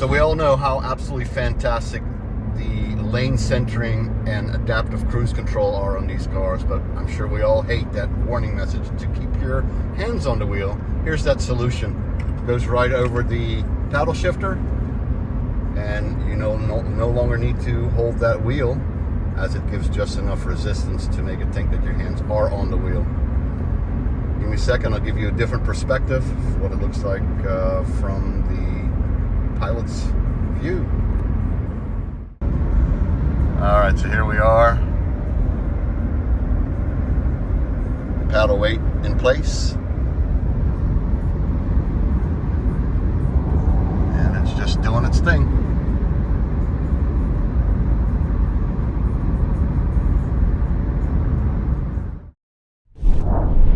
So we all know how absolutely fantastic the lane centering and adaptive cruise control are on these cars, but I'm sure we all hate that warning message to keep your hands on the wheel. Here's that solution. It goes right over the paddle shifter, and you no longer need to hold that wheel, as it gives just enough resistance to make it think that your hands are on the wheel. Give me a second, I'll give you a different perspective of what it looks like from the pilot's view. Alright, so here we are. Paddle weight in place. And it's just doing its thing.